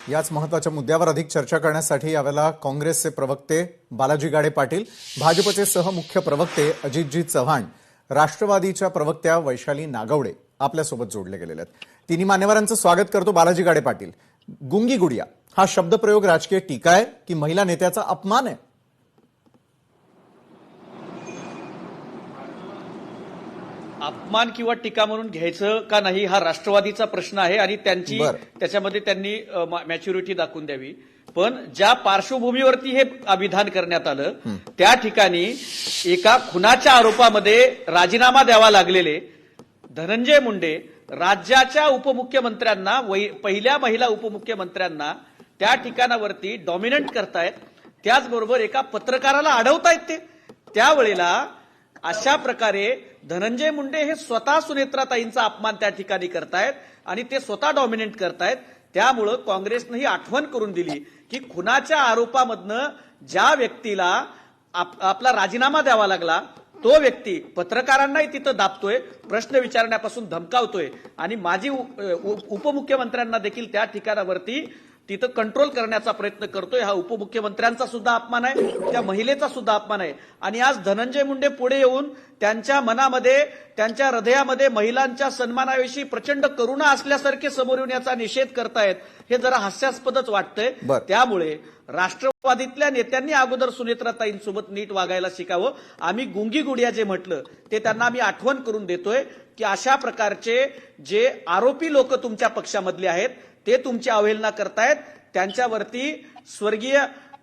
याच महत्त्वाच्या मुद्द्यावर अधिक चर्चा करण्यासाठी यावेळेला काँग्रेसचे प्रवक्ते बालाजी गाडे पाटील, भाजपचे सहमुख्य प्रवक्ते अजितजी चव्हाण, राष्ट्रवादीच्या प्रवक्त्या वैशाली नागवडे आपल्यासोबत जोडले गेलेले आहेत। तिन्ही मान्यवरांचं स्वागत करतो। बालाजी गाडे पाटील, गुंगी गुडिया हा शब्दप्रयोग राजकीय टीका आहे की महिला नेत्याचा अपमान आहे? अपमान किंवा टीका म्हणून घ्यायचं का नाही हा राष्ट्रवादीचा प्रश्न आहे आणि त्याच्यामध्ये त्यांनी मॅच्युरिटी दाखवून द्यावी। पण ज्या पार्श्वभूमीवरती हे विधान करण्यात आलं त्या ठिकाणी एका खुनाच्या आरोपामध्ये राजीनामा द्यावा लागलेले धनंजय मुंडे राज्याच्या उपमुख्यमंत्र्यांना, पहिल्या महिला उपमुख्यमंत्र्यांना त्या ठिकाणावरती डॉमिनेट करतायत, त्याचबरोबर एका पत्रकाराला अडवतायत। ते त्यावेळेला अशा प्रकारे धनंजय मुंडे हे स्वतः सुनेत्राताईंचा अपमान त्या ठिकाणी करतायत आणि ते स्वतः डॉमिनेट करतायत। त्यामुळे काँग्रेसने ही आठवण करून दिली की खुनाच्या आरोपामधनं ज्या व्यक्तीला आपला राजीनामा द्यावा लागला तो व्यक्ती पत्रकारांनाही तिथं दाबतोय, प्रश्न विचारण्यापासून धमकावतोय आणि माजी उपमुख्यमंत्र्यांना देखील त्या ठिकाणावरती तिथं कंट्रोल करण्याचा प्रयत्न करतोय। हा उपमुख्यमंत्र्यांचा सुद्धा अपमान आहे, त्या महिलेचा सुद्धा अपमान आहे। आणि आज धनंजय मुंडे पुढे येऊन त्यांच्या मनामध्ये, त्यांच्या हृदयामध्ये महिलांच्या सन्मानाविषयी प्रचंड करुणा असल्यासारखे समोर येऊन याचा निषेध करतायत, हे जरा हास्यास्पदच वाटतंय। त्यामुळे राष्ट्रवादीतल्या नेत्यांनी अगोदर सुनेत्राताईंसोबत नीट वागायला शिकावं। आम्ही गुंगी गुडिया जे म्हटलं ते त्यांना आम्ही आठवण करून देतोय की अशा प्रकारचे जे आरोपी लोक तुमच्या पक्षामधले आहेत ते तुमची अवहेलना करतायत। त्यांच्यावरती स्वर्गीय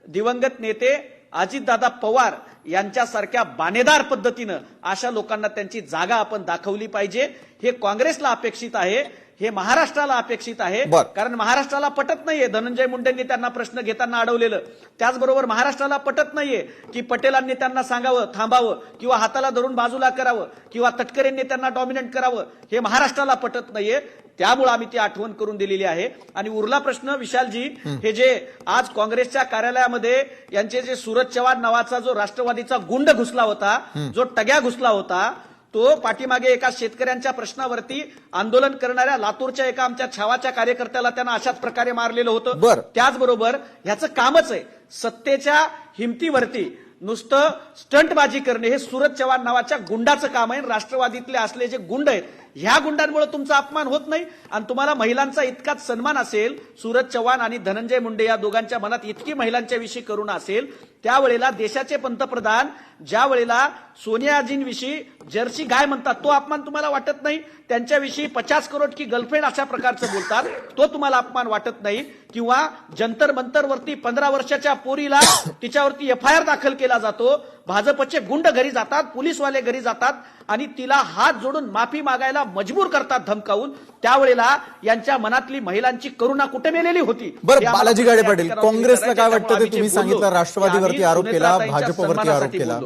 दिवंगत नेते अजितदादा पवार यांच्यासारख्या बाणेदार पद्धतीनं अशा लोकांना त्यांची जागा आपण दाखवली पाहिजे। हे काँग्रेसला अपेक्षित आहे, हे महाराष्ट्राला अपेक्षित आहे। कारण महाराष्ट्राला पटत नाहीये धनंजय मुंडेंनी त्यांना प्रश्न घेताना अडवलेलं, त्याचबरोबर महाराष्ट्राला पटत नाहीये की पटेलांनी त्यांना सांगावं थांबावं किंवा हाताला धरून बाजूला करावं किंवा तटकरेंनी त्यांना डॉमिनेट करावं, हे महाराष्ट्राला पटत नाहीये। त्यामुळे आम्ही ती आठवण करून दिलेली आहे। आणि उरला प्रश्न विशालजी, हे जे आज काँग्रेसच्या कार्यालयामध्ये यांचे जे सूरज चव्हाण नावाचा जो राष्ट्रवादीचा गुंड घुसला होता, जो टग्या घुसला होता, तो पाठीमागे एका शेतकऱ्यांच्या प्रश्नावरती आंदोलन करणाऱ्या लातूरच्या एका आमच्या छावाच्या कार्यकर्त्याला त्यांना अशाच प्रकारे मारलेलं होतं। त्याचबरोबर ह्याचं कामच आहे सत्तेच्या हिमतीवरती नुसतं स्टंटबाजी करणे, हे सूरज चव्हाण नावाच्या गुंडाचं काम आहे। राष्ट्रवादीतले असले जे गुंड आहेत ह्या गुंडांमुळे तुमचा अपमान होत नाही आणि तुम्हाला महिलांचा इतकाच सन्मान असेल, सूरज चव्हाण आणि धनंजय मुंडे या दोघांच्या मनात इतकी महिलांच्या विषयी करुणा असेल, त्यावेळेला देशाचे पंतप्रधान ज्या वेळेला सोनियाजींविषयी जर्सी गाय म्हणतात तो अपमान तुम्हाला वाटत नाही, त्यांच्याविषयी 50 करोड की गर्लफ्रेंड अशा प्रकारचं बोलतात तो तुम्हाला अपमान वाटत नाही, किंवा जंतर मंतरवरती 15 वर्षाच्या पोरीला तिच्यावरती FIR दाखल केला जातो, भाजपचे गुंड घरी जातात, पोलीसवाले घरी जातात आणि तिला हात जोडून माफी मागायला मजबूर करतात धमकावून, त्यावेळेला यांच्या मनातली महिलांची करुणा कुठे मेलेली होती? बरं बालाजी गाडे पाटील, काँग्रेसला काय वाटतं ते तुम्ही सांगितलं, राष्ट्रवादीवरती आरोप केला, भाजपवरती आरोप केला।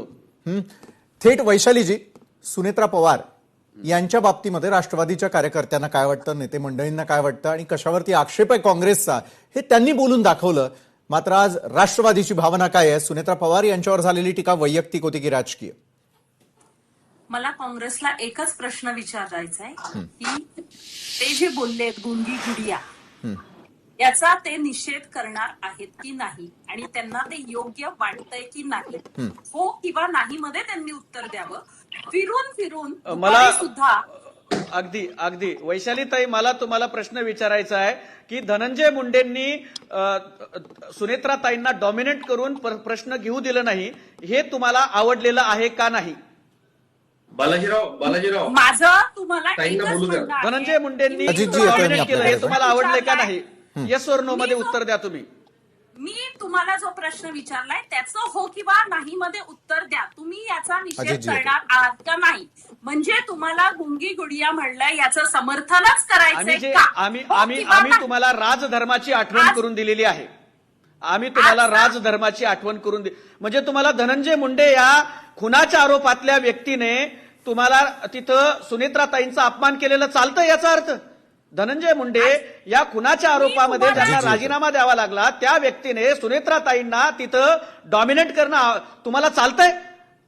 थेट वैशालीजी, सुनेत्रा पवार यांच्या बाबतीमध्ये राष्ट्रवादीच्या कार्यकर्त्यांना काय वाटतं, नेते मंडळींना काय वाटतं आणि कशावरती आक्षेप आहे काँग्रेसचा हे त्यांनी बोलून दाखवलं। मात्र आज राष्ट्रवादीची भावना काय आहे? सुनेत्रा पवार यांच्यावर झालेली टीका वैयक्तिक होती की राजकीय? मला काँग्रेसला एकच प्रश्न विचारायचा आहे की ते जे बोललेत गुंगी गुडिया, याचा ते निषेध करणार आहेत की नाही आणि त्यांना ते योग्य वाटतंय की नाही, हो किंवा नाही मध्ये त्यांनी उत्तर द्यावं। फिरून फिरून मला सुद्धा अगदी वैशालीताई, मला तुम्हाला प्रश्न विचारायचा आहे की धनंजय मुंडेंनी सुनेत्राताईंना डॉमिनेट करून प्रश्न घेऊ दिलं नाही, हे तुम्हाला आवडलेलं आहे का नाही? बालाजीराव माझं तुम्हाला धनंजय मुंडेंनी डॉमिनेट केलं हे तुम्हाला आवडलंय का नाही? येस और नो मध्ये उत्तर द्या तुम्ही। मी तुम्हाला जो प्रश्न विचारलाय त्याचं हो किंवा नाही मध्ये उत्तर द्या। तुम्ही याचा निषेध करणार आहात का नाही? म्हणजे तुम्हाला गुंगी गुडिया म्हणलंय याचं समर्थनच करायचंय का? आम्ही तुम्हाला राजधर्माची आठवण करून दिलेली आहे। आम्ही तुम्हाला राजधर्माची आठवण करून म्हणजे तुम्हाला धनंजय मुंडे या खुनाच्या आरोपातल्या व्यक्तीने तुम्हाला तिथं सुनेत्राताईंचा अपमान केलेलं चालतं याचा अर्थ? धनंजय मुंडे या खुनाच्या आरोपामध्ये ज्यांना राजीनामा द्यावा लागला त्या व्यक्तीने सुनेत्राताईंना तिथं डॉमिनेट करणं तुम्हाला चालतंय?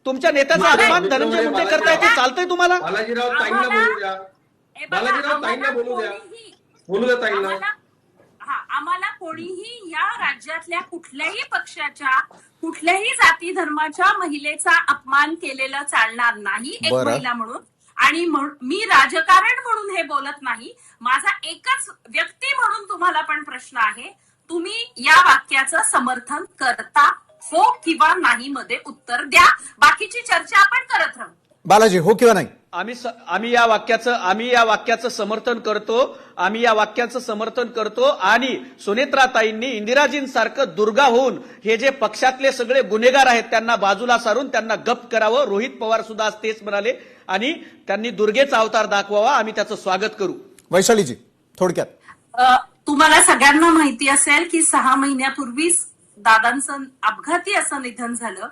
तुमच्या नेत्याचा अपमान धनंजय मुंडे करताय ते चालतंय तुम्हाला? बालाजीराव ताईंना बोलू द्या, बोलू द्या ताईंना। आम्हाला कोणीही या राज्यातल्या कुठल्याही पक्षाच्या कुठल्याही जाती धर्माच्या महिलेचा अपमान केलेला चालणार नाही एक बरं. महिला म्हणून. आणि मी राजकारण म्हणून हे बोलत नाही. माझा एकच व्यक्ती म्हणून तुम्हाला पण प्रश्न आहे, तुम्ही या वाक्याचं समर्थन करता हो किंवा नाही मध्ये उत्तर द्या. बाकीची चर्चा आपण करत राहू. बालाजी, हो किंवा नाही? आम्ही या वाक्याचं समर्थन करतो. आम्ही या वाक्याचं समर्थन करतो. आणि सुनेत्राताईंनी इंदिराजींसारखं दुर्गा होऊन हे जे पक्षातले सगळे गुन्हेगार आहेत त्यांना बाजूला सारून त्यांना गप करावं. रोहित पवार सुद्धा आज तेच म्हणाले आणि त्यांनी दुर्गेचा अवतार दाखवावा. आम्ही त्याचं स्वागत करू. वैशालीजी, थोडक्यात. तुम्हाला सगळ्यांना माहिती असेल की 6 महिन्यापूर्वीच दादांचं अपघाती असं निधन झालं.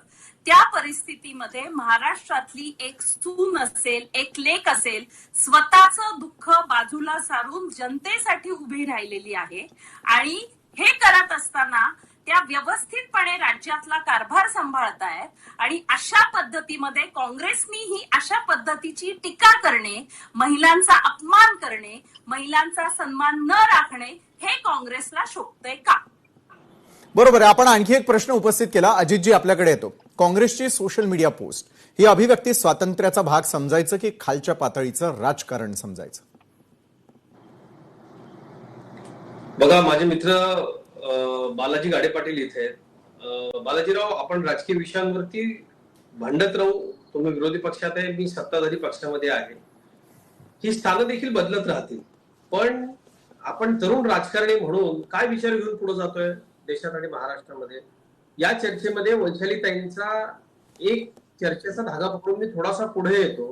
त्या परिस्थितीमध्ये महाराष्ट्रातली एक सून असेल, एक लेक असेल, स्वतःचं दुःख बाजूला सारून जनतेसाठी उभी राहिलेली आहे. आणि हे करत असताना त्या व्यवस्थितपणे राज्यातला कारभार सांभाळतायत. आणि अशा पद्धतीमध्ये काँग्रेसनीही अशा पद्धतीची टीका करणे, महिलांचा अपमान करणे, महिलांचा सन्मान न राखणे हे काँग्रेसला शोभतंय का? बरोबर आहे. आपण आणखी एक प्रश्न उपस्थित केला. अजितजी, आपल्याकडे येतो. काँग्रेसची सोशल मीडिया पोस्ट ही अभिव्यक्ती स्वातंत्र्याचा भाग समजायचं की खालच्या पातळीचं राजकारण समजायचं? बघा, माझे मित्र बालाजी गाडे पाटील इथे आहेत. बालाजीराव, आपण राजकीय विषयांवरती भांडत राहू. तुम्ही विरोधी पक्षात आहे, मी सत्ताधारी पक्षामध्ये आहे. ही स्थानं देखील बदलत राहतील. पण आपण तरुण राजकारणी म्हणून काय विचार घेऊन पुढे जातोय देशात आणि महाराष्ट्रामध्ये, या चर्चेमध्ये वैशालीताईंचा एक चर्चेचा धागा पकडून मी थोडासा पुढे येतो.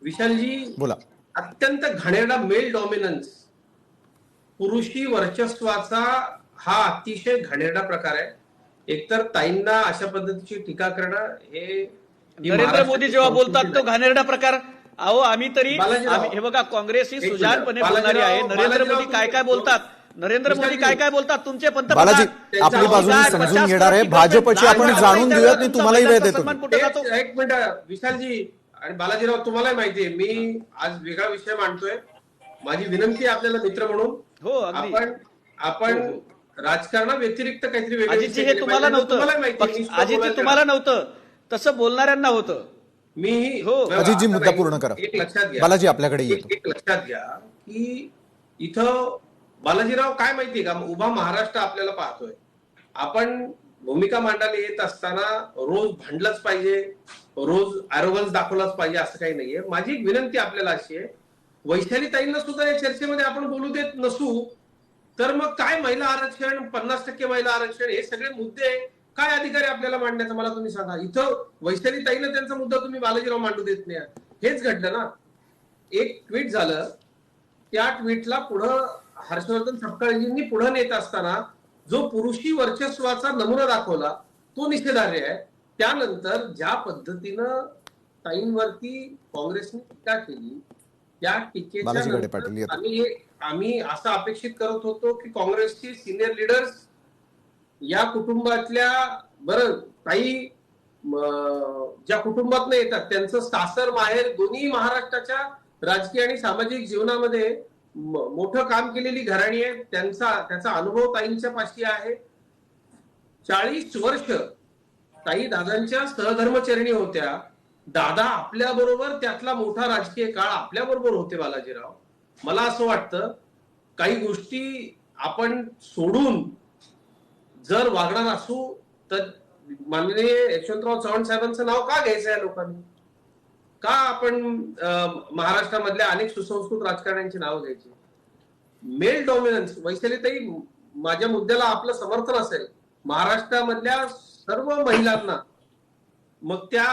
विशालजी, बोला. अत्यंत घाणेरडा मेल डॉमिनन्स, पुरुषी वर्चस्वाचा हा अतिशय घाणेरडा प्रकार आहे. एकतर ताईंना अशा पद्धतीची टीका करणं हे नरेंद्र मोदी जेव्हा बोलतात तो घाणेरडा प्रकार. अहो, आम्ही हे बघा, काँग्रेस ही सुजाणपणे बोलणारी आहे. नरेंद्र मोदी काय बोलतात, नरेंद्र मोदी काय बोलतात, तुमचे पंतप्रधान. बालाजी, आपली बाजूने समजून घेणार आहे. भाजपची आपण जाणून घेऊयात. मी तुम्हालाही वेळ देतो. एक मिनिट विशालजी आणि बालाजीराव, तुम्हालाही माहितीये मी आज वेगळा विषय मांडतोय. माझी विनंती आहे आपल्याला मित्र म्हणून, हो, आपण राजकारणा व्यतिरिक्त काहीतरी वेगळं. अजितजी, हे तुम्हाला नव्हतं. अजितजी, तुम्हाला नव्हतं, तसं बोलणाऱ्यांना होतं. मी हो. अजितजी, मुद्दा पूर्ण करा. एक लक्षात घ्या. बालाजी, आपल्याकडे येतो. एक लक्षात घ्या की इथं बालाजीराव काय माहितीये का, उभा महाराष्ट्र आपल्याला पाहतोय. आपण भूमिका मांडायला येत असताना रोज भांडलंच पाहिजे, रोज अॅरोगन्स दाखवलाच पाहिजे असं काही नाहीये. माझी एक विनंती आपल्याला अशी आहे, वैशालीताईंना सुद्धा या चर्चेमध्ये आपण बोलू देत नसू तर मग काय महिला आरक्षण, 50% महिला आरक्षण, हे सगळे मुद्दे काय अधिकारी आपल्याला मांडण्याचा मला तुम्ही सांगा. इथं वैशालीताईंना त्यांचा मुद्दा तुम्ही बालाजीराव मांडू देत नाही. हेच घडलं ना. एक ट्विट झालं, त्या ट्विटला पुढं हर्षवर्धन सपकाळजींनी पुढे नेत असताना जो पुरुषी वर्चस्वाचा नमुना दाखवला तो निषेधार्ह आहे. त्यानंतर ज्या पद्धतीनं ताईंवरती काँग्रेसने टीका केली, त्या टीकेच्या आम्ही असं अपेक्षित करत होतो की काँग्रेसची सिनियर लीडर्स या कुटुंबातल्या, बरं ताई ज्या कुटुंबातनं येतात त्यांचं सासर माहेर दोन्ही महाराष्ट्राच्या राजकीय आणि सामाजिक जीवनामध्ये मोठं काम केलेली घराणी आहे. त्याचा अनुभव ताईंच्या पाशी आहे. 40 वर्ष ताई दादांच्या सहधर्मचरणी होत्या. दादा आपल्या बरोबर त्यातला मोठा राजकीय काळ आपल्या बरोबर होते. बालाजीराव, मला असं वाटतं काही गोष्टी आपण सोडून जर वागणार असू तर माननीय यशवंतराव चव्हाण साहेबांचं नाव का घ्यायचं या लोकांनी? का आपण महाराष्ट्रामधल्या अनेक सुसंस्कृत राजकारण्यांची नावं घ्यायची? मेल डॉमिनन्स, वैशालीताई, माझ्या मुद्द्याला आपलं समर्थन असेल. महाराष्ट्रामधल्या सर्व महिलांना, मग त्या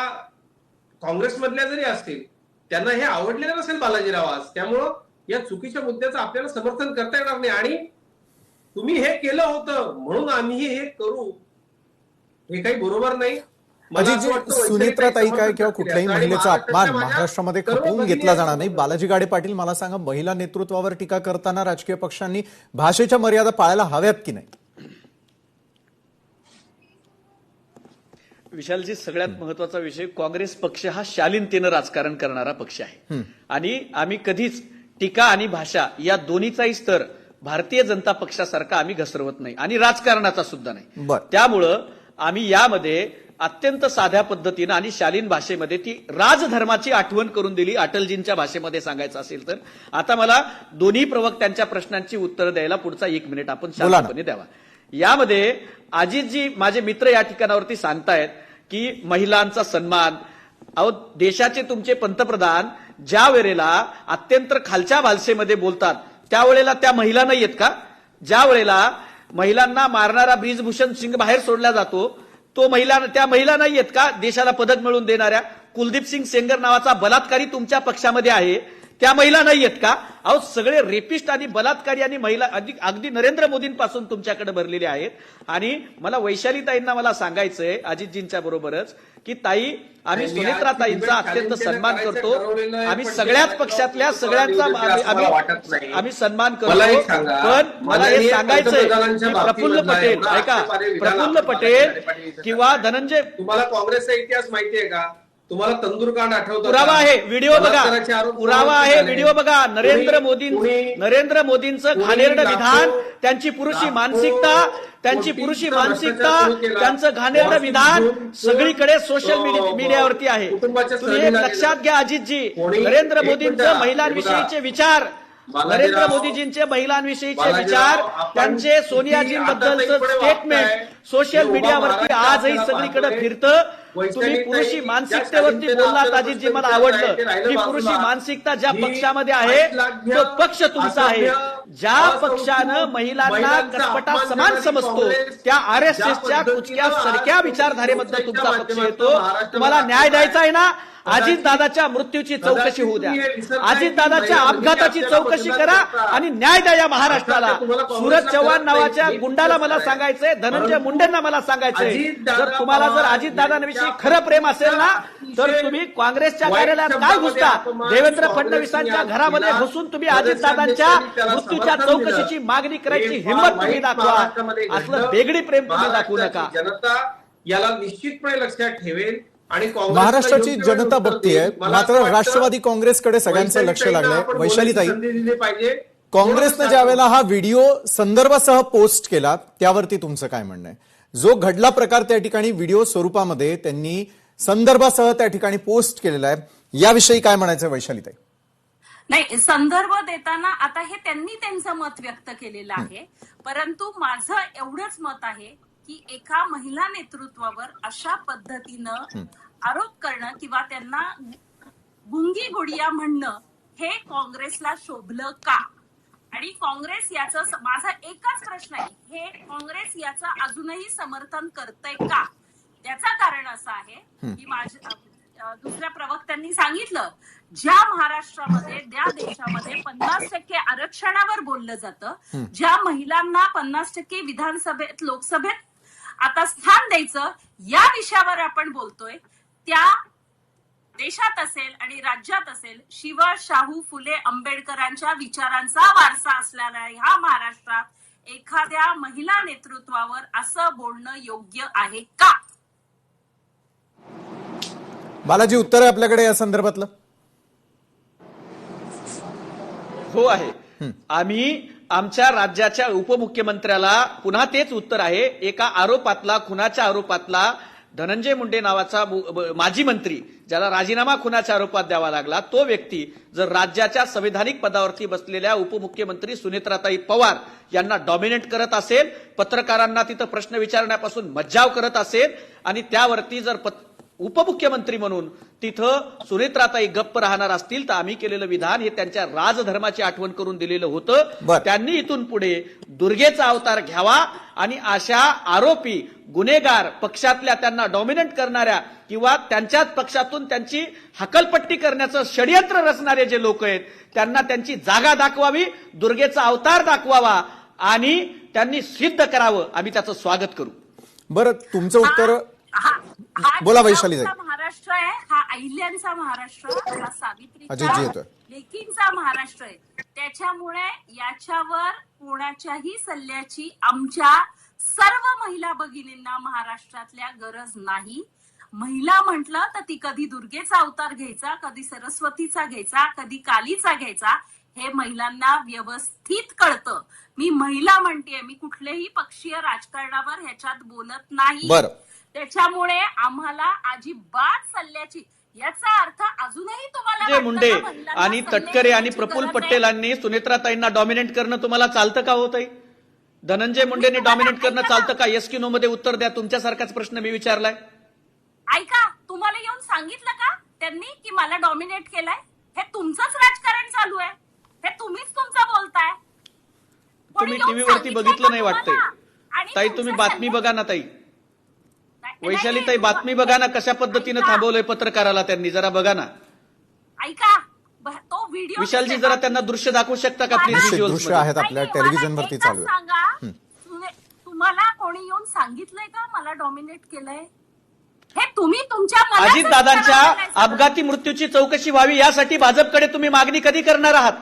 काँग्रेसमधल्या जरी असतील, त्यांना हे आवडलेलं नसेल बालाजीराव आज. त्यामुळं या चुकीच्या मुद्द्याचं आपल्याला समर्थन करता येणार नाही. आणि तुम्ही हे केलं होतं म्हणून आम्ही हे करू, हे काही बरोबर नाही. अजितजी, सुनेत्राताई काय किंवा कुठल्याही महिलेचा अपमान महाराष्ट्रामध्ये खपवून घेतला जाणार नाही. बालाजी गाडे पाटील, मला सांगा, महिला नेतृत्वावर टीका करताना राजकीय पक्षांनी भाषेच्या मर्यादा पाळायला हव्यात की नाही? विशालजी, सगळ्यात महत्वाचा विषय, काँग्रेस पक्ष हा शालीनतेनं राजकारण करणारा पक्ष आहे. आणि आम्ही कधीच टीका आणि भाषा या दोन्हीचाही स्तर भारतीय जनता पक्षासारखा आम्ही घसरवत नाही आणि राजकारणाचा सुद्धा नाही. बरं. त्यामुळं आम्ही यामध्ये अत्यंत साध्या पद्धतीनं आणि शालीन भाषेमध्ये ती राजधर्माची आठवण करून दिली, अटलजींच्या भाषेमध्ये सांगायचं असेल तर. आता मला दोन्ही प्रवक्त्यांच्या प्रश्नांची उत्तरं द्यायला पुढचा 1 मिनिट आपण शांतपणे द्यावा. यामध्ये अजितजी माझे मित्र या ठिकाणावरती सांगतायत की महिलांचा सन्मान. अहो, देशाचे तुमचे पंतप्रधान ज्या वेळेला अत्यंत खालच्या भाषेमध्ये बोलतात त्यावेळेला त्या महिला नाही आहेत का? ज्या वेळेला महिलांना मारणारा ब्रिजभूषण सिंग बाहेर सोडला जातो त्या महिला नाही आहेत का देशाला पदक मिळवून देणाऱ्या? कुलदीप सिंग सेंगर नावाचा बलात्कारी तुमच्या पक्षामध्ये आहे, त्या महिला नाही आहेत का? अहो, सगळे रेपिस्ट आणि बलात्कारी आणि महिला अगदी नरेंद्र मोदींपासून तुमच्याकडे भरलेले आहेत. आणि मला वैशालीताईंना मला सांगायचंय अजितजींच्या बरोबरच की ताई, आम्ही सुनेत्रा ताईंचा अत्यंत सन्मान करतो. आम्ही सगळ्याच पक्षातल्या सगळ्यांचा आम्ही सन्मान करतो. पण मला हे सांगायचंय की प्रफुल्ल पटेल, ऐका, प्रफुल्ल पटेल किंवा धनंजय, तुम्हाला काँग्रेसचा इतिहास माहितीये का? तुम्हाला तंदूरकांड आठवतो? पुरावा आहे, व्हिडिओ बघा, पुरावा आहे, व्हिडिओ बघा. नरेंद्र मोदींचं घाणेरडं विधान, त्यांची पुरुषी मानसिकता, त्यांचं घाणेरडं विधान सगळीकडे सोशल मीडियावरती आहे. तुम्ही एक लक्षात घ्या अजितजी, नरेंद्र मोदींचं महिलांविषयीचे विचार, नरेंद्र मोदीजींचे महिलांविषयीचे विचार, त्यांचे सोनियाजींबद्दलचं स्टेटमेंट सोशल मीडियावरती आजही सगळीकडे फिरतं. तुम्ही पुरुषी मानसिकतेवरती बोललात अजितजी, मला आवडलं की पुरुषी मानसिकता ज्या पक्षामध्ये आहे तो पक्ष तुमचा आहे. ज्या पक्षानं महिलांना कसपटा समान समजतो त्या RSSच्या कुचक्या सरक्या विचारधारेमध्ये तुमचा पक्ष येतो. तुम्हाला न्याय द्यायचा आहे ना? अजितदादाच्या मृत्यूची चौकशी होऊ द्या, अजितदादाच्या अपघाताची चौकशी करा आणि न्याय द्या या महाराष्ट्राला. सूरज चव्हाण नावाच्या गुंडाला मला सांगायचंय, धनंजय मुंडेंना मला सांगायचंय, जर तुम्हाला जर अजितदादांविषयी खरं प्रेम असेल ना तर तुम्ही काँग्रेसच्या कार्यालयात काय घुसता? देवेंद्र फडणवीसांच्या घरामध्ये घुसून तुम्ही अजितदादांच्या मृत्यूच्या चौकशीची मागणी करायची हिंमत तुम्ही दाखवा. असलं बेगडी प्रेम तुम्ही दाखवू नका. जनता याला निश्चितपणे लक्षात ठेवेल आणि महाराष्ट्राची जनता बघतीये. मात्र राष्ट्रवादी काँग्रेसकडे सगळ्यांचं लक्ष लागलंय. वैशालीताई, काँग्रेसनं ज्या वेळेला हा व्हिडिओ संदर्भासह पोस्ट केला त्यावरती तुमचं काय म्हणणं आहे? जो घडला प्रकार त्या ठिकाणी व्हिडिओ स्वरूपामध्ये त्यांनी संदर्भासह त्या ठिकाणी पोस्ट केलेला आहे, याविषयी काय म्हणायचं वैशालीताई? नाही, संदर्भ देताना आता हे त्यांनी त्यांचं मत व्यक्त केलेलं आहे, परंतु माझं एवढंच मत आहे की एका महिला नेतृत्वावर अशा पद्धतीनं आरोप करणं किंवा त्यांना गुंगी गुडिया म्हणणं हे काँग्रेसला शोभलं का? आणि काँग्रेस याचं, माझा एकच प्रश्न आहे, हे काँग्रेस याचं अजूनही समर्थन करतंय का? त्याचं कारण असं आहे की दुसऱ्या प्रवक्त्यांनी सांगितलं, ज्या महाराष्ट्रामध्ये, त्या देशामध्ये 50% आरक्षणावर बोललं जातं, ज्या महिलांना 50% विधानसभेत, लोकसभेत आता स्थान द्यायचं या विषयावर आपण बोलतोय, त्या देशात असेल आणि राज्यात असेल शिव, शाहू, फुले, आंबेडकरांच्या विचारांचा वारसा असलेल्या ह्या महाराष्ट्रात एखाद्या महिला नेतृत्वावर असं बोलणं योग्य आहे का? बालाजी, उत्तर आहे आपल्याकडे या संदर्भातलं? हो आहे. आम्ही आमच्या राज्याच्या उपमुख्यमंत्र्याला पुन्हा तेच उत्तर आहे. एका आरोपातला, खुनाच्या आरोपातला, धनंजय मुंडे नावाचा माजी मंत्री ज्याला राजीनामा खुनाच्या आरोपात द्यावा लागला, तो व्यक्ती जर राज्याच्या संविधानिक पदावरती बसलेल्या उपमुख्यमंत्री सुनेत्राताई पवार यांना डॉमिनेट करत असेल, पत्रकारांना तिथं प्रश्न विचारण्यापासून मज्जाव करत असेल आणि त्यावरती जर उपमुख्यमंत्री म्हणून तिथं सुनेत्राताई गप्प राहणार असतील तर आम्ही केलेलं विधान हे त्यांच्या राजधर्माची आठवण करून दिलेलं होतं. त्यांनी इथून पुढे दुर्गेचा अवतार घ्यावा आणि अशा आरोपी, गुन्हेगार, पक्षातल्या त्यांना डॉमिनेट करणाऱ्या किंवा त्यांच्याच पक्षातून त्यांची हकलपट्टी करण्याचं षडयंत्र रचणारे जे लोक आहेत त्यांना त्यांची जागा दाखवावी, दुर्गेचा अवतार दाखवावा आणि त्यांनी सिद्ध करावं. आम्ही त्याचं स्वागत करू. बरं, तुमचं उत्तर बोला वैशाली. महाराष्ट्र आहे हा, अहिल्यांचा महाराष्ट्र, हा सावित्रीचा, लेकींचा महाराष्ट्र आहे. त्याच्यामुळे याच्यावर कोणाच्याही सल्ल्याची आमच्या सर्व महिला भगिनींना महाराष्ट्रातल्या गरज नाही. महिला म्हटलं तर ती कधी दुर्गेचा अवतार घ्यायचा, कधी सरस्वतीचा घ्यायचा, कधी कालीचा घ्यायचा, हे महिलांना व्यवस्थित कळतं. मी महिला म्हणतेय, मी कुठल्याही पक्षीय राजकारणावर ह्याच्यात बोलत नाही. बरं. त्याच्यामुळे आम्हाला अजिबात सल्ल्याची, याचा अर्थ अजूनही तुम्हाला धनंजय वाटतं मुंडे का महिलांना आणि सल्ले तटकरे आणि देण्याची प्रफुल्ल गरज आहे? पटेलांनी सुनेत्राताईंना डॉमिनेट करणं तुम्हाला चालतं का होत आहे? धनंजय मुंडेंनी डॉमिनेट करणं चालतं का? येस की नो मध्ये उत्तर द्या. तुमच्यासारखाच प्रश्न मी विचारलाय. ऐका, तुम्हाला येऊन सांगितलं का त्यांनी की मला डॉमिनेट केलंय? हे तुमचंच राजकारण चालू आहे, हे तुम्हीच तुमचं बोलताय. कोणी तुम्ही येऊन टीव्हीवरती सांगितलंय बघितलं का नाही वाटतंय. तुम्हाला? आणि ताई तुम्ही तुमच्या बातमी सल्ले- बघा ना ताई. नाही, वैशाली नाही, ताई बातमी बघा ना, कशा पद्धतीनं ऐका. थांबवलंय पत्रकाराला त्यांनी. जरा बघा ना. ऐका, तो व्हिडिओ विशालजी जरा त्यांना दृश्य दाखवू शकता का प्लीज? मला- व्हिज्युअल्स दृश्य मध्ये. आहेत आपल्या नाही, टेलिव्हिजनवरती मला चालू एकच आहे. सांगा, तुम्हाला कोणी येऊन सांगितलंय का मला डॉमिनेट केलंय? हे तुम्ही तुमच्या मनाचं अजितदादांच्या विचारायला काय सांगता? अपघाती मृत्यूची चौकशी व्हावी यासाठी भाजपकडे तुम्ही मागणी कधी करणार आहात?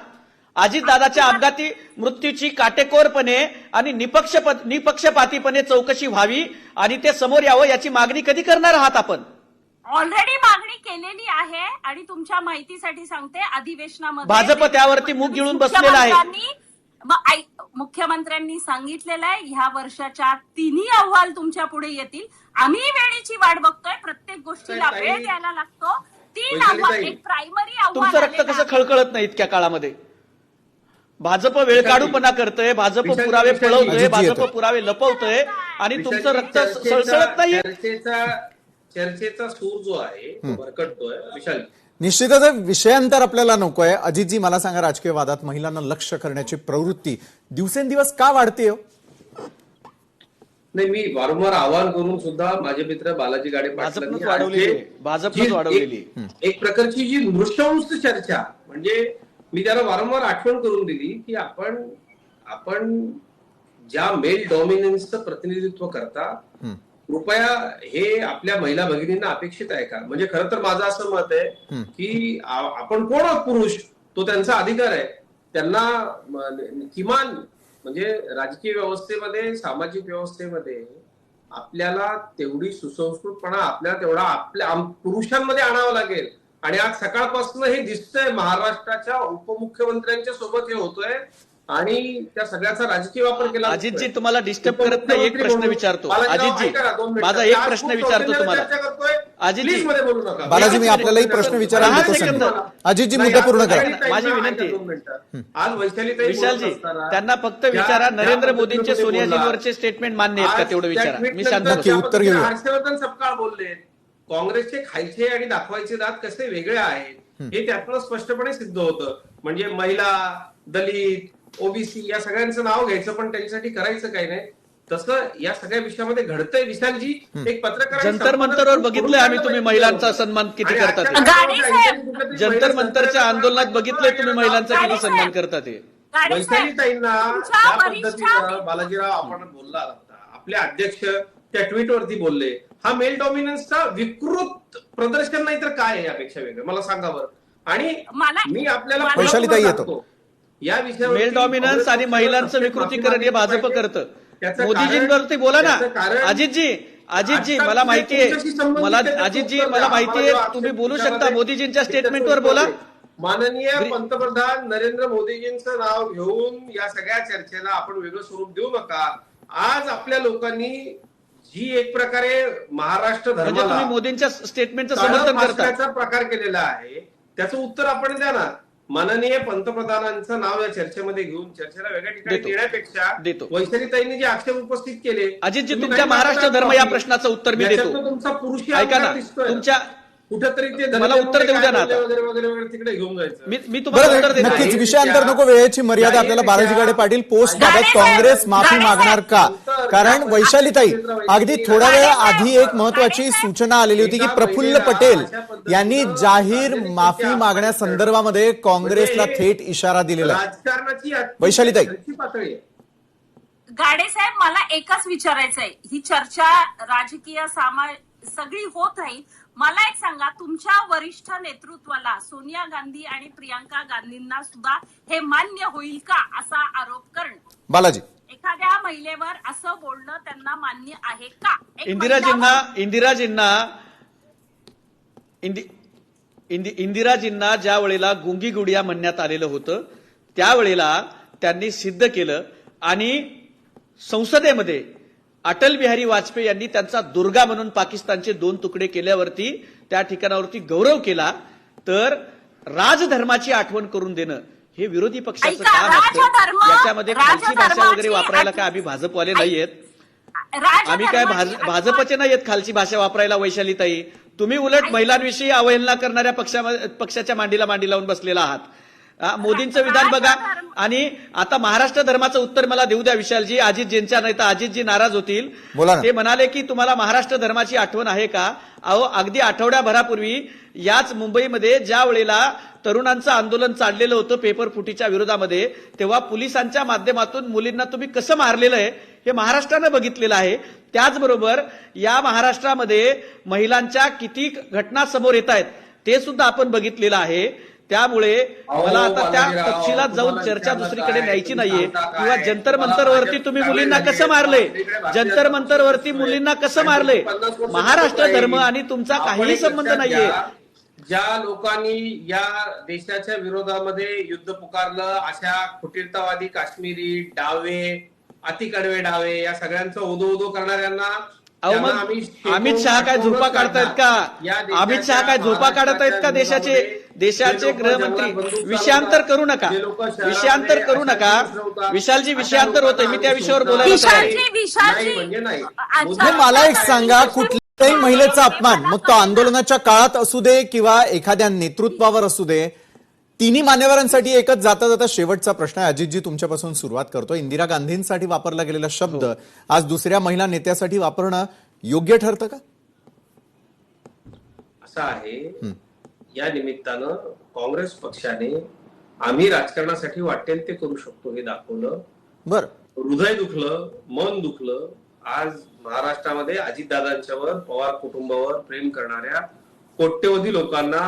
अजितदादाच्या अपघाती मृत्यूची काटेकोरपणे आणि निपक्षपातीपणे चौकशी व्हावी आणि ते समोर यावं याची मागणी कधी करणार आहात आपण? ऑलरेडी मागणी केलेली आहे आणि तुमच्या माहितीसाठी सांगते, अधिवेशनामध्ये भाजप त्यावरती मूग गिळून बसलेला आहे. मुख्यमंत्र्यांनी सांगितलेलं आहे ह्या वर्षाच्या तिन्ही अहवाल तुमच्या पुढे येतील. आम्ही वेळेची वाट बघतोय, प्रत्येक गोष्टीला ताई, वेळ द्यायला लागतो. 3 वैशाली अहवाल, ताई, एक प्रायमरी अहवाल तुमचं रक्त आलेलं कसं आहे. खळखळत नाही इतक्या काळामध्ये? भाजप वेळकाढूपणा करतोय, भाजप पुरावे पळवतोय, अजितजी भाजप येतोय. पुरावे लपवतोय आणि तुमचं रक्त सळसळत नाही. चर्चेचा सूर जो आहे तो भरकटतोय. विशाल, निश्चितच विषयांतर आपल्याला नकोय. अजितजी मला सांगा, राजकीय वादात महिलांना लक्ष करण्याची प्रवृत्ती दिवसेंदिवस का वाढते? नाही, मी वारंवार आवाहन करून सुद्धा माझे मित्र बालाजी गाडे भाजपनंच पाटलांनी वाढवलेली आहे. आज भाजपनंच जी वाढवलेली आहे. एक प्रकारची जी नृशंस चर्चा, म्हणजे मी त्याला वारंवार आठवण करून दिली की आपण ज्या मेल डॉमिनन्सचं प्रतिनिधित्व करता, कृपया हे आपल्या महिला भगिनींना अपेक्षित आहे का? म्हणजे खरं तर माझं असं मत आहे की आपण कोण आहोत? पुरुष, तो त्यांचा अधिकार आहे. त्यांना किमान म्हणजे राजकीय व्यवस्थेमध्ये, सामाजिक व्यवस्थेमध्ये आपल्याला तेवढी सुसंस्कृतपणा आपल्याला तेवढा आपल्या पुरुषांमध्ये आणावं लागेल. आणि आज सकाळपासून हे दिसतंय, महाराष्ट्राच्या उपमुख्यमंत्र्यांच्या सोबत हे होतोय आणि त्या सगळ्याचा राजकीय वापर केला. अजितजी तुम्हाला डिस्टर्ब करत नाही, एक प्रश्न विचारतो. अजितजी माझा एक प्रश्न विचारतो तुम्हाला. अजितजी बोलू नका. बालाजी, मी आपल्यालाही प्रश्न विचारायला दहा देतो सेकंद. संधी. अजितजी मुद्दा पूर्ण करा. माझी विनंती. आज विशालजी त्यांना फक्त विचारा, नरेंद्र मोदींचे सोनियाजींवरचे स्टेटमेंट मान्य आहेत का? तेवढं विचारा. मी शांत नक्की बसतो. उत्तर घेऊया. हर्षवर्धन सपकाळ बोलले, काँग्रेसचे खायचे आणि दाखवायचे दात कसे वेगळे आहेत हे त्यातनं स्पष्टपणे सिद्ध होतं. म्हणजे महिला, दलित, ओबीसी या सगळ्यांचं नाव घ्यायचं, पण त्यांच्यासाठी करायचं काही नाही. तसं या सगळ्या विषयामध्ये घडतंय. विशालजी, एक पत्रकार जंतर मंतरवर बघितलंय आम्ही तुम्ही महिलांचा सन्मान किती करतात. जंतर मंतरच्या आंदोलनात बघितलंय तुम्ही महिलांचा किती सन्मान करतात. वैशालीताईंना ज्या पद्धतीनं बालाजीराव आपण बोलला होता, आपले अध्यक्ष त्या ट्विटवरती बोलले, हा मेल डॉमिनन्सचा विकृत प्रदर्शन नाही तर काय आहे यापेक्षा वेगळं? मला सांगा बरं. आणि मी आपल्याला वैशालीताई येतो. या विषयावर मेल डॉमिनन्स आणि महिलांचं विकृतीकरण हे भाजप करतं. मोदीजींवरती बोला ना. अजितजी मला माहितीये, मला माहितीये तुम्ही बोलू शकता. मोदीजींच्या स्टेटमेंटवर बोला. माननीय पंतप्रधान नरेंद्र मोदीजींचं नाव घेऊन या सगळ्या चर्चेला आपण वेगळं स्वरूप देऊ नका. आज आपल्या लोकांनी जी एक प्रकारे महाराष्ट्र म्हणजे तुम्ही मोदींच्या स्टेटमेंटचं समर्थन करता प्रकार केलेला आहे, त्याचं उत्तर आपण द्या ना. माननीय पंतप्रधानांचं नाव या चर्चेमध्ये घेऊन चर्चेला वेगळ्या ठिकाणी देण्यापेक्षा वैशालीताईंनी जे आक्षेप उपस्थित केले. अजितजी, तुमच्या महाराष्ट्र धर्म या प्रश्नाचं उत्तर मी देतो. तुमचा पुरुषी ऐका ना, तुमच्या कुठेतरी ते मला उत्तर देऊ द्या ना आता. वगैरे वगैरे वगैरे तिकडे घेऊन जायचं. मी तुम्हाला उत्तर देतो. नक्कीच विषयांतर नको. वेळेची मर्यादा. आपल्याला बालाजी गाडे पाटील पोस्ट बाबत काँग्रेस माफी मागणार का? कारण वैशालीताई, अगदी थोड्या वेळ आधी एक महत्वाची सूचना आलेली होती की प्रफुल्ल पटेल यांनी जाहीर माफी मागण्यासंदर्भामध्ये काँग्रेसला थेट इशारा दिलेला आहे. राजकारणाची वैशालीताई, पातळी आहे. गाडे साहेब, मला एकच विचारायचंय. ही चर्चा राजकीय सगळी होत राहील. मला एक सांगा, तुमच्या वरिष्ठ नेतृत्वाला सोनिया गांधी आणि प्रियांका गांधींना सुद्धा हे मान्य होईल का असा आरोप करणं? बालाजी, एखाद्या महिलेवर असं बोलणं त्यांना मान्य आहे का? इंदिराजींना ज्या वेळेला गुंगी गुडिया म्हणण्यात आलेलं होतं त्यावेळेला त्यांनी सिद्ध केलं आणि संसदेमध्ये अटल बिहारी वाजपेयी यांनी त्यांचा दुर्गा म्हणून पाकिस्तानचे 2 तुकडे केल्यावरती त्या ठिकाणावरती गौरव केला. तर राजधर्माची आठवण करून देणं हे विरोधी पक्षाचं ऐका, काम असतं. राजधर्म- याच्यामध्ये खालची भाषा वगैरे राजधर्माची वापरायला काय आम्ही भाजपवाले नाहीयेत. आम्ही काय भाजपचे नाहीयेत खालची भाषा वापरायला. वैशालीताई, तुम्ही उलट महिलांविषयी अवहेलना करणाऱ्या पक्षाच्या मांडीला मांडी लावून बसलेला आहात. मोदींचं विधान बघा. आणि आता महाराष्ट्र धर्माचं उत्तर मला देऊ द्या विशालजी. अजितजींच्या नाही तर अजितजी नाराज होतील. बोला ना. ते म्हणाले की तुम्हाला महाराष्ट्र धर्माची आठवण आहे का? अहो, अगदी आठवड्याभरापूर्वी याच मुंबईमध्ये ज्या वेळेला तरुणांचं आंदोलन चाललेलं होतं पेपर फुटीच्या विरोधामध्ये, तेव्हा पोलिसांच्या माध्यमातून मुलींना तुम्ही कसं मारलेलं आहे हे महाराष्ट्रानं बघितलेलं आहे. त्याचबरोबर या महाराष्ट्रामध्ये महिलांच्या किती घटना समोर येत आहेत ते सुद्धा आपण बघितलेलं आहे. त्यामुळे मला आता त्या तपशिलात जाऊन चर्चा दुसरीकडे न्यायची नाहीये. किंवा जंतर मंतरवरती तुम्ही मुलींना कसं मारले, जंतर मंतरवरती मुलींना कसं मारले, महाराष्ट्र धर्म आणि तुमचा काहीही संबंध नाहीये. ज्या लोकांनी या देशाच्या विरोधामध्ये युद्ध पुकारलं, अशा फुटीरतावादी काश्मीरी डावे, अतिकडवे डावे, या सगळ्यांचं उदो उदो करणाऱ्यांना अहो, मग अमित शहा काय झोपा काढतायत का? अमित शहा काय झोपा काढत आहेत का? देशाचे गृहमंत्री. विषयांतर करू नका, विषयांतर करू नका. विशालजी विषयांतर होते, मी त्या विषयावर बोलायला तयार आहे. म्हणजे नाही. म्हणजे मला एक सांगा, कुठल्याही महिलेचा अपमान, मग तो आंदोलनाच्या काळात असू दे किंवा एखाद्या नेतृत्वावर असू दे, तिन्ही मान्यवरांसाठी एकच जाता जाता शेवटचा प्रश्न आहे. अजितजी, तुमच्यापासून सुरुवात करतो. इंदिरा गांधींसाठी वापरला गेलेला शब्द आज दुसऱ्या महिला नेत्यासाठी वापरणं योग्य ठरतं का? असं आहे, या निमित्तानं काँग्रेस पक्षाने आम्ही राजकारणासाठी वाटेल ते करू शकतो हे दाखवलं. बरं, हृदय दुखलं, मन दुखलं. आज महाराष्ट्रामध्ये अजितदादांच्यावर, पवार कुटुंबावर प्रेम करणाऱ्या कोट्यवधी लोकांना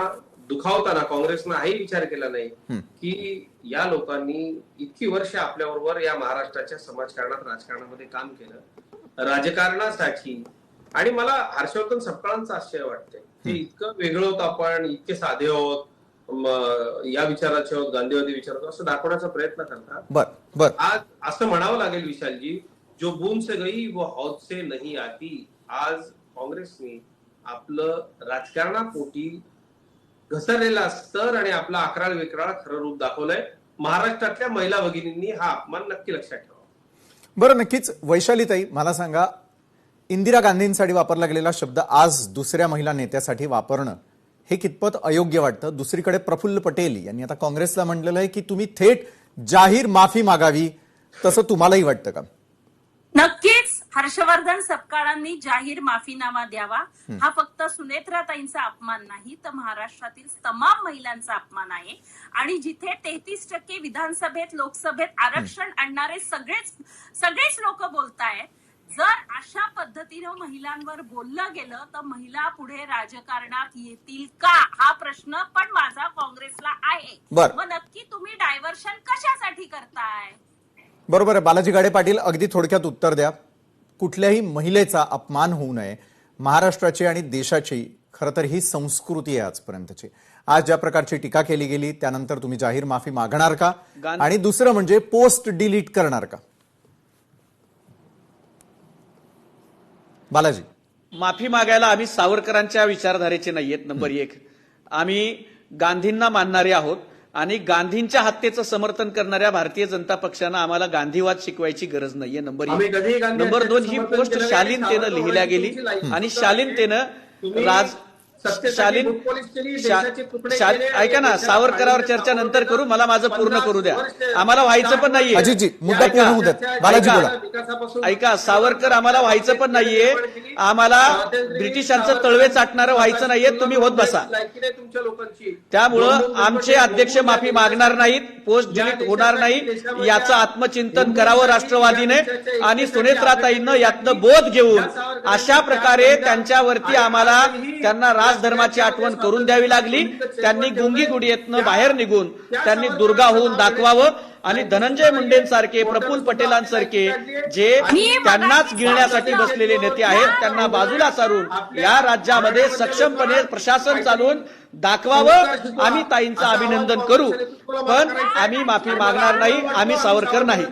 दुखावताना काँग्रेसनं हाही विचार केला नाही की या लोकांनी इतकी वर्ष आपल्याबरोबर या महाराष्ट्राच्या समाजकारणात, राजकारणामध्ये काम केलं राजकारणासाठी. आणि मला हर्षवर्धन सपकाळांचं आश्चर्य वाटतंय. ते इतकं वेगळं होतं, आपण इतके साधे आहोत, या विचाराचे आहोत, गांधीवादी विचाराचे असं दाखवण्याचा प्रयत्न करतात. बर, आज असं म्हणावं लागेल विशालजी, जो बूंद से गई वो हौद से नहीं आती. आज काँग्रेसने आपलं राजकारणापोटी घसरलेला स्तर आणि आपला अकराळ विक्राळ खरं रूप दाखवलंय. महाराष्ट्रातल्या महिला भगिनींनी हा अपमान नक्की लक्षात ठेवा. बरं, नक्कीच. वैशालीताई, मला सांगा, इंदिरा गांधींसाठी वापरला गेलेला शब्द आज दुसऱ्या महिला नेत्यासाठी वापरणं हे कितपत अयोग्य वाटतं? दुसरीकडे प्रफुल्ल पटेल यांनी आता काँग्रेसला म्हटलेलं आहे की तुम्ही थेट जाहीर माफी मागावी, तसं तुम्हालाही वाटतं का? नक्कीच हर्षवर्धन सपकाळांनी जाहीर माफीनामा द्यावा. हा फक्त सुनेत्राताईंचा अपमान नाही, तर महाराष्ट्रातील तमाम महिलांचा अपमान आहे. आणि जिथे 33% विधानसभेत, लोकसभेत आरक्षण आणणारे सगळेच लोक बोलतायत, जर अशा पद्धतीनं महिलांवर बोललं गेलं तर महिला पुढे राजकारणात येतील का, हा प्रश्न पण माझा काँग्रेसला आहे. मग नक्की तुम्ही डायव्हर्शन कशासाठी करताय? बरोबर आहे. बालाजी गाडे पाटील, अगदी थोडक्यात उत्तर द्या. कुठल्याही महिलेचा अपमान होऊ नये, महाराष्ट्राची आणि देशाची खरं तर ही संस्कृती आहे आजपर्यंतची. आज ज्या प्रकारची टीका केली गेली त्यानंतर तुम्ही जाहीर माफी मागणार का? आणि दुसरं म्हणजे पोस्ट डिलीट करणार का? बालाजी, माफी मागायला आम्ही सावरकरांच्या विचारधारेचे नाहीयेत. नंबर 1, आम्ही गांधींना मानणारे आहोत आणि गांधींच्या हत्येचं समर्थन करणाऱ्या भारतीय जनता पक्षानं आम्हाला गांधीवाद शिकवायची गरज नाहीये. नंबर 1. नंबर 2, ही पोस्ट शालीनतेनं लिहिल्या गेली आणि शालीनतेनं ऐका ना, सावरकरावर चर्चा नंतर करू, मला माझं पूर्ण करू द्या. आम्हाला व्हायचं पण नाहीये. अजितजी, मुद्दा पूर्ण होऊ द्या. बालाजी बोला. ऐका, सावरकर आम्हाला व्हायचं पण नाहीये. आम्हाला ब्रिटिशांचं तळवे चाटणारं व्हायचं नाहीये. तुम्ही होत बसा. त्यामुळं आमचे अध्यक्ष माफी मागणार नाहीत, पोस्ट डिलीट होणार नाही. याचं आत्मचिंतन करावं राष्ट्रवादीने आणि सुनेत्राताईंनं यातनं बोध घेऊन अशा प्रकारे त्यांच्यावरती आम्हाला त्यांना राजधर्माची आठवण करून द्यावी लागली. त्यांनी गुंगी गुडियेतनं बाहेर निघून त्यांनी दुर्गा होऊन दाखवावं. आणि धनंजय मुंडेंसारखे, प्रफुल्ल पटेलांसारखे जे त्यांनाच गिळण्यासाठी बसलेले नेते आहेत त्यांना बाजूला सारून या राज्यामध्ये सक्षमपणे प्रशासन चालवून दाखवावं. आम्ही ताईंचं अभिनंदन करू, पण आम्ही माफी मागणार नाही, आम्ही सावरकर नाही.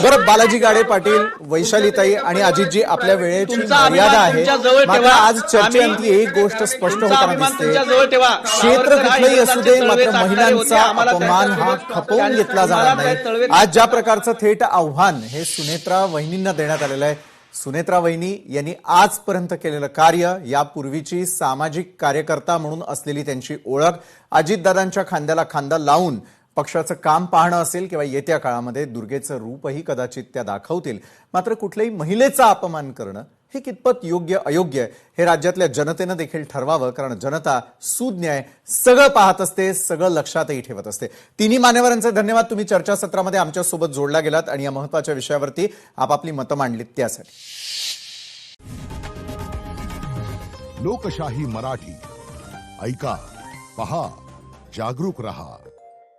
बरं, बालाजी गाडे पाटील, वैशालीताई आणि अजितजी, आपल्या वेळेची तुमचा मर्यादा अभिमान आहे. तुमच्या जवळ मात्र ठेवा. आज चर्चेअंती एक गोष्ट स्पष्ट तुमचा होताना अभिमान दिसते. तुमच्या जवळ ठेवा. क्षेत्र सावरकर हा कुठलंही असू दे, इंग्रजांचे मात्र तळवे टाकणारे होते. महिलांचा आम्हाला अपमान हा त्यांच्या खपवून घेतला जाणार नाही. आज ज्या प्रकारचं थेट आव्हान हे सुनेत्रा वहिनींना देण्यात आलेलं आहे, सुनेत्रा वहिनी यांनी आजपर्यंत केलेलं कार्य, यापूर्वीची सामाजिक कार्यकर्ता म्हणून असलेली त्यांची ओळख, अजितदादांच्या खांद्याला खांदा लावून पक्षाचं काम पाहणं असेल किंवा येत्या काळामध्ये दुर्गेचं रूपही कदाचित त्या दाखवतील. मात्र कुठल्याही महिलेचा अपमान करणं हे कितपत योग्य अयोग्य हे राज्यातल्या जनतेनं देखील ठरवावं, कारण जनता सुज्ञ सगळं पाहत असते, सगळं लक्षातही ठेवत असते. तिन्ही मान्यवरांचे धन्यवाद. तुम्ही चर्चासत्रामध्ये आमच्यासोबत जोडला गेलात आणि या महत्वाच्या विषयावरती आपापली मतं मांडलीत त्यासाठी. लोकशाही मराठी ऐका, पहा, जागरूक रहा.